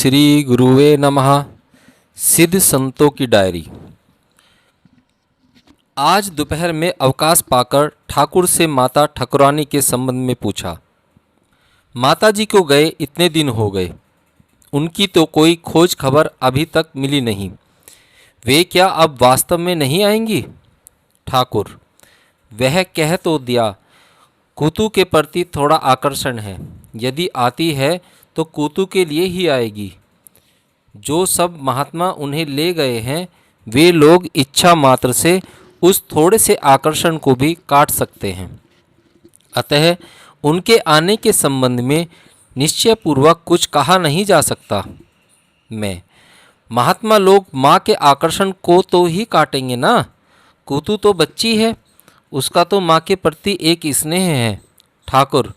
श्री गुरुवे नमः। सिद्ध संतों की डायरी। आज दोपहर में अवकाश पाकर ठाकुर से माता ठकुरानी के संबंध में पूछा। माताजी को गए इतने दिन हो गए, उनकी तो कोई खोज खबर अभी तक मिली नहीं। वे क्या अब वास्तव में नहीं आएंगी? ठाकुर: वह कह तो दिया, कूतू के प्रति थोड़ा आकर्षण है। यदि आती है तो कूतू के लिए ही आएगी। जो सब महात्मा उन्हें ले गए हैं, वे लोग इच्छा मात्र से उस थोड़े से आकर्षण को भी काट सकते हैं। अतः उनके आने के संबंध में निश्चयपूर्वक कुछ कहा नहीं जा सकता। महात्मा लोग माँ के आकर्षण को तो ही काटेंगे ना। कूतू तो बच्ची है, उसका तो माँ के प्रति एक स्नेह है। ठाकुर: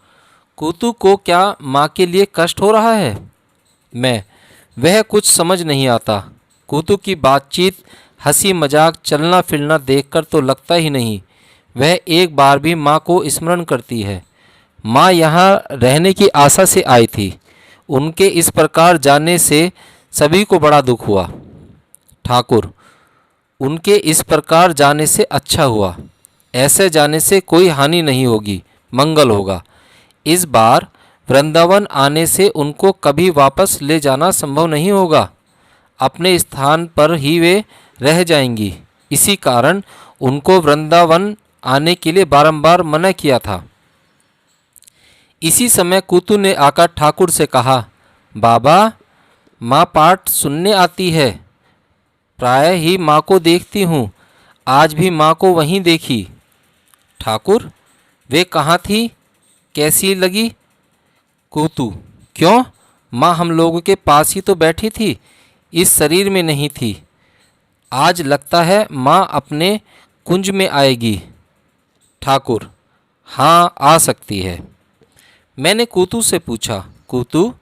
कूतू को क्या माँ के लिए कष्ट हो रहा है? वह कुछ समझ नहीं आता। कूतू की बातचीत, हंसी मजाक, चलना फिरना देखकर तो लगता ही नहीं वह एक बार भी माँ को स्मरण करती है। माँ यहाँ रहने की आशा से आई थी। उनके इस प्रकार जाने से सभी को बड़ा दुख हुआ। ठाकुर: उनके इस प्रकार जाने से अच्छा हुआ। ऐसे जाने से कोई हानि नहीं होगी, मंगल होगा। इस बार वृंदावन आने से उनको कभी वापस ले जाना संभव नहीं होगा। अपने स्थान पर ही वे रह जाएंगी। इसी कारण उनको वृंदावन आने के लिए बारंबार मना किया था। इसी समय कूतू ने आकर ठाकुर से कहा, बाबा, माँ पाठ सुनने आती है। प्रायः ही माँ को देखती हूँ, आज भी माँ को वहीं देखी। ठाकुर: वे कहाँ थी, कैसी लगी? कूतू: क्यों, माँ हम लोगों के पास ही तो बैठी थी, इस शरीर में नहीं थी। आज लगता है माँ अपने कुंज में आएगी। ठाकुर: हाँ, आ सकती है। मैंने कूतू से पूछा, कूतू,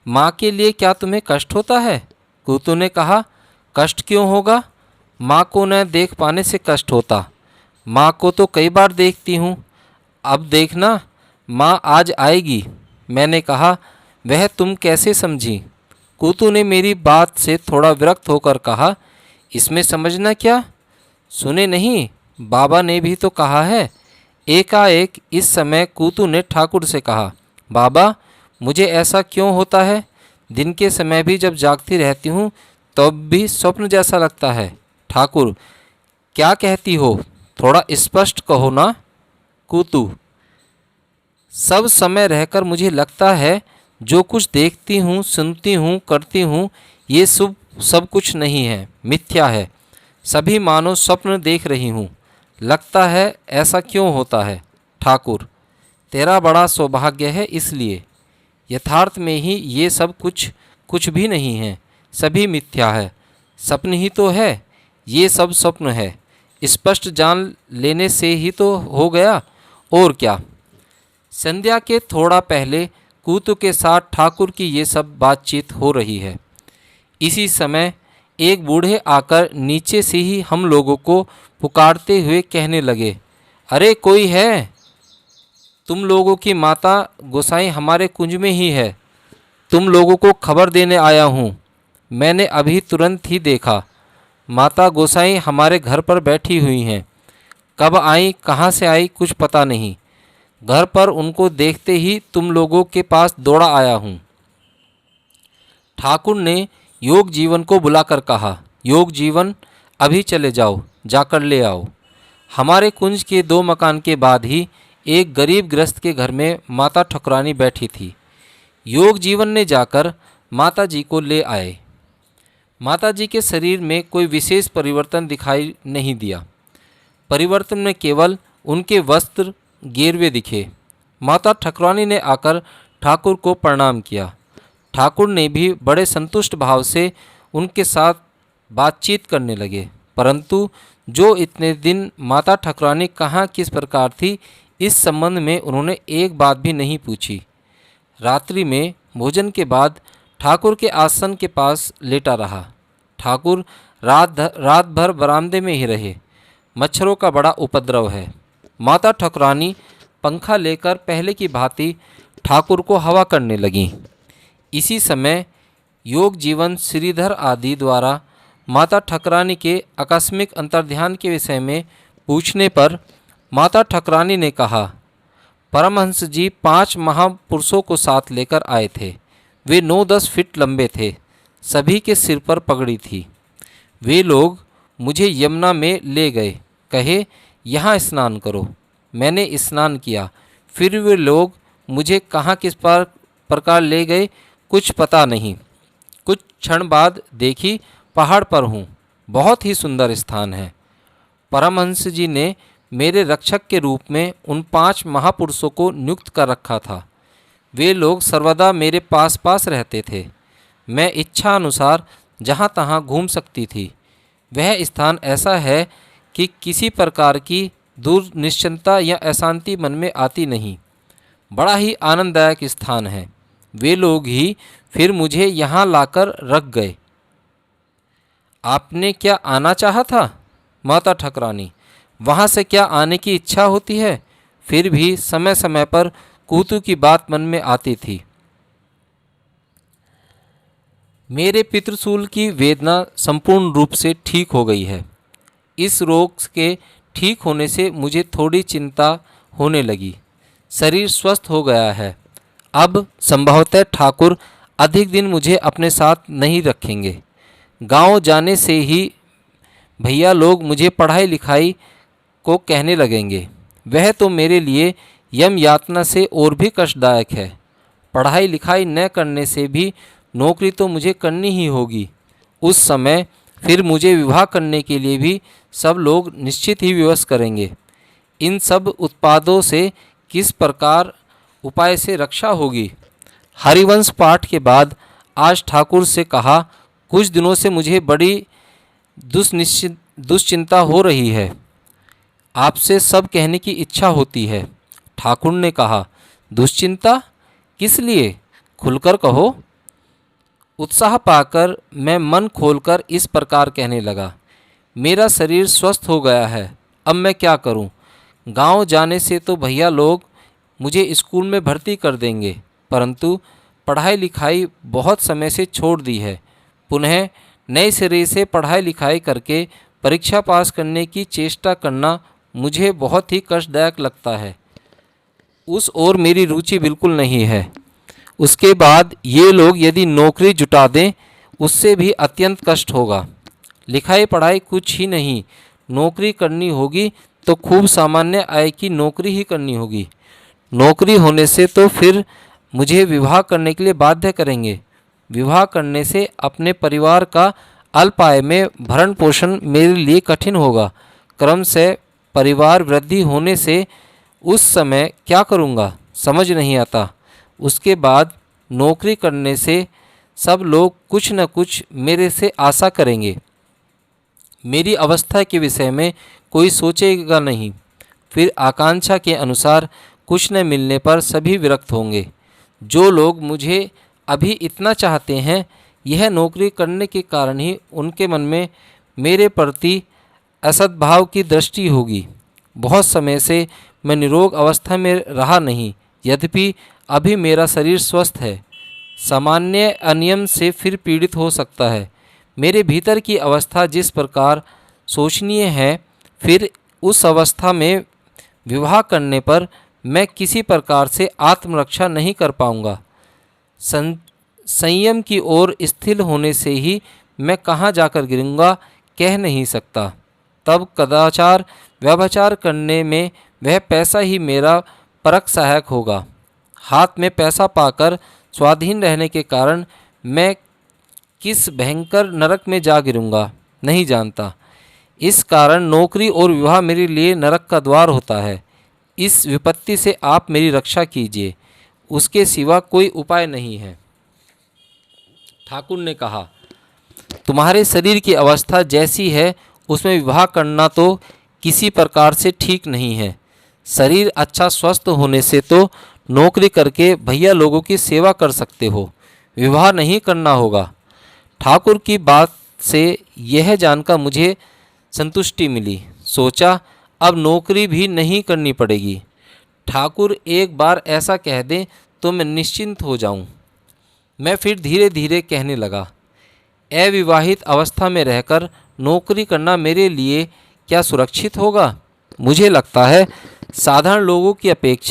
माँ के लिए क्या तुम्हें कष्ट होता है? कूतू ने कहा, कष्ट क्यों होगा? माँ को न देख पाने से कष्ट होता। माँ को तो कई बार देखती हूँ, अब देखना माँ आज आएगी। मैंने कहा, वह तुम कैसे समझी? कूतू ने मेरी बात से थोड़ा विरक्त होकर कहा, इसमें समझना क्या? सुने नहीं, बाबा ने भी तो कहा है। एकाएक इस समय कूतू ने ठाकुर से कहा, बाबा, मुझे ऐसा क्यों होता है? दिन के समय भी जब जागती रहती हूँ तब भी स्वप्न जैसा लगता है। ठाकुर: क्या कहती हो, थोड़ा स्पष्ट कहो ना। कूतू: सब समय रहकर मुझे लगता है जो कुछ देखती हूँ, सुनती हूँ, करती हूँ, ये सब कुछ नहीं है, मिथ्या है। सभी मानो स्वप्न देख रही हूँ। लगता है ऐसा क्यों होता है? ठाकुर: तेरा बड़ा सौभाग्य है, इसलिए। यथार्थ में ही ये सब कुछ भी नहीं है, सभी मिथ्या है। स्वप्न ही तो है, ये सब स्वप्न है। स्पष्ट जान लेने से ही तो हो गया, और क्या। संध्या के थोड़ा पहले कूतू के साथ ठाकुर की ये सब बातचीत हो रही है। इसी समय एक बूढ़े आकर नीचे से ही हम लोगों को पुकारते हुए कहने लगे, अरे कोई है? तुम लोगों की माता गोसाई हमारे कुंज में ही है। तुम लोगों को खबर देने आया हूँ। मैंने अभी तुरंत ही देखा, माता गोसाई हमारे घर पर बैठी हुई हैं। कब आई, कहाँ से आई, कुछ पता नहीं। घर पर उनको देखते ही तुम लोगों के पास दौड़ा आया हूँ। ठाकुर ने योग जीवन को बुलाकर कहा, योग जीवन, अभी चले जाओ, जाकर ले आओ। हमारे कुंज के 2 मकान के बाद ही एक गरीब गृहस्थ के घर में माता ठकुरानी बैठी थी। योग जीवन ने जाकर माता जी को ले आए। माता जी के शरीर में कोई विशेष परिवर्तन दिखाई नहीं दिया। परिवर्तन में केवल उनके वस्त्र गेरवे दिखे। माता ठकुरानी ने आकर ठाकुर को प्रणाम किया। ठाकुर ने भी बड़े संतुष्ट भाव से उनके साथ बातचीत करने लगे। परंतु जो इतने दिन माता ठकुरानी कहाँ किस प्रकार थी, इस संबंध में उन्होंने एक बात भी नहीं पूछी। रात्रि में भोजन के बाद ठाकुर के आसन के पास लेटा रहा। ठाकुर रात भर बरामदे में ही रहे। मच्छरों का बड़ा उपद्रव है। माता ठकुरानी पंखा लेकर पहले की भांति ठाकुर को हवा करने लगीं। इसी समय योग जीवन श्रीधर आदि द्वारा माता ठकरानी के आकस्मिक अंतर्ध्यान के विषय में पूछने पर माता ठकरानी ने कहा, परमहंस जी 5 महापुरुषों को साथ लेकर आए थे। वे 9-10 फीट लंबे थे। सभी के सिर पर पगड़ी थी। वे लोग मुझे यमुना में ले गए, कहे यहाँ स्नान करो। मैंने स्नान किया। फिर वे लोग मुझे कहाँ किस प्रकार ले गए कुछ पता नहीं। कुछ क्षण बाद देखी पहाड़ पर हूँ। बहुत ही सुंदर स्थान है। परमहंस जी ने मेरे रक्षक के रूप में उन 5 महापुरुषों को नियुक्त कर रखा था। वे लोग सर्वदा मेरे पास पास रहते थे। मैं इच्छा अनुसार जहाँ तहाँ घूम सकती थी। वह स्थान ऐसा है कि किसी प्रकार की दूर निश्चिंतता या अशांति मन में आती नहीं। बड़ा ही आनंददायक स्थान है। वे लोग ही फिर मुझे यहाँ लाकर रख गए। आपने क्या आना चाहा था? माता ठकरानी, वहाँ से क्या आने की इच्छा होती है? फिर भी समय समय पर कूतू की बात मन में आती थी। मेरे पितृशूल की वेदना संपूर्ण रूप से ठीक हो गई है। इस रोग के ठीक होने से मुझे थोड़ी चिंता होने लगी। शरीर स्वस्थ हो गया है। अब संभवतः ठाकुर अधिक दिन मुझे अपने साथ नहीं रखेंगे। गांव जाने से ही भैया लोग मुझे पढ़ाई लिखाई को कहने लगेंगे। वह तो मेरे लिए यम यातना से और भी कष्टदायक है। पढ़ाई लिखाई न करने से भी नौकरी तो मुझे करनी ही होगी। उस समय फिर मुझे विवाह करने के लिए भी सब लोग निश्चित ही विवश करेंगे। इन सब उत्पादों से किस प्रकार उपाय से रक्षा होगी? हरिवंश पाठ के बाद आज ठाकुर से कहा, कुछ दिनों से मुझे बड़ी दुश्चिंता हो रही है। आपसे सब कहने की इच्छा होती है। ठाकुर ने कहा, दुश्चिंता किस लिए? खुलकर कहो। उत्साह पाकर मैं मन खोलकर इस प्रकार कहने लगा, मेरा शरीर स्वस्थ हो गया है। अब मैं क्या करूं? गांव जाने से तो भैया लोग मुझे स्कूल में भर्ती कर देंगे, परंतु पढ़ाई लिखाई बहुत समय से छोड़ दी है। पुनः नए सिरे से पढ़ाई लिखाई करके परीक्षा पास करने की चेष्टा करना मुझे बहुत ही कष्टदायक लगता है। उस ओर मेरी रुचि बिल्कुल नहीं है। उसके बाद ये लोग यदि नौकरी जुटा दें, उससे भी अत्यंत कष्ट होगा। लिखाई पढ़ाई कुछ ही नहीं, नौकरी करनी होगी तो खूब सामान्य आय की नौकरी ही करनी होगी। नौकरी होने से तो फिर मुझे विवाह करने के लिए बाध्य करेंगे। विवाह करने से अपने परिवार का अल्प आय में भरण पोषण मेरे लिए कठिन होगा। क्रम से परिवार वृद्धि होने से उस समय क्या करूँगा समझ नहीं आता। उसके बाद नौकरी करने से सब लोग कुछ न कुछ मेरे से आशा करेंगे। मेरी अवस्था के विषय में कोई सोचेगा नहीं। फिर आकांक्षा के अनुसार कुछ न मिलने पर सभी विरक्त होंगे। जो लोग मुझे अभी इतना चाहते हैं, यह नौकरी करने के कारण ही उनके मन में मेरे प्रति असद्भाव की दृष्टि होगी। बहुत समय से मैं निरोग अवस्था में रहा नहीं, यद्यपि अभी मेरा शरीर स्वस्थ है। सामान्य अनियम से फिर पीड़ित हो सकता है। मेरे भीतर की अवस्था जिस प्रकार शोचनीय है, फिर उस अवस्था में विवाह करने पर मैं किसी प्रकार से आत्मरक्षा नहीं कर पाऊंगा। संयम की ओर स्थिर होने से ही मैं कहाँ जाकर गिरूंगा कह नहीं सकता। तब कदाचार व्यभिचार करने में वह पैसा ही मेरा परख सहायक होगा। हाथ में पैसा पाकर स्वाधीन रहने के कारण मैं किस भयंकर नरक में जा गिरूंगा नहीं जानता। इस कारण नौकरी और विवाह मेरे लिए नरक का द्वार होता है। इस विपत्ति से आप मेरी रक्षा कीजिए, उसके सिवा कोई उपाय नहीं है। ठाकुर ने कहा, तुम्हारे शरीर की अवस्था जैसी है उसमें विवाह करना तो किसी प्रकार से ठीक नहीं है। शरीर अच्छा स्वस्थ होने से तो नौकरी करके भैया लोगों की सेवा कर सकते हो, विवाह नहीं करना होगा। ठाकुर की बात से यह जानकर मुझे संतुष्टि मिली। सोचा अब नौकरी भी नहीं करनी पड़ेगी। ठाकुर एक बार ऐसा कह दें तो मैं निश्चिंत हो जाऊं। मैं फिर धीरे धीरे कहने लगा, अविवाहित अवस्था में रहकर नौकरी करना मेरे लिए क्या सुरक्षित होगा? मुझे लगता है साधारण लोगों की अपेक्षा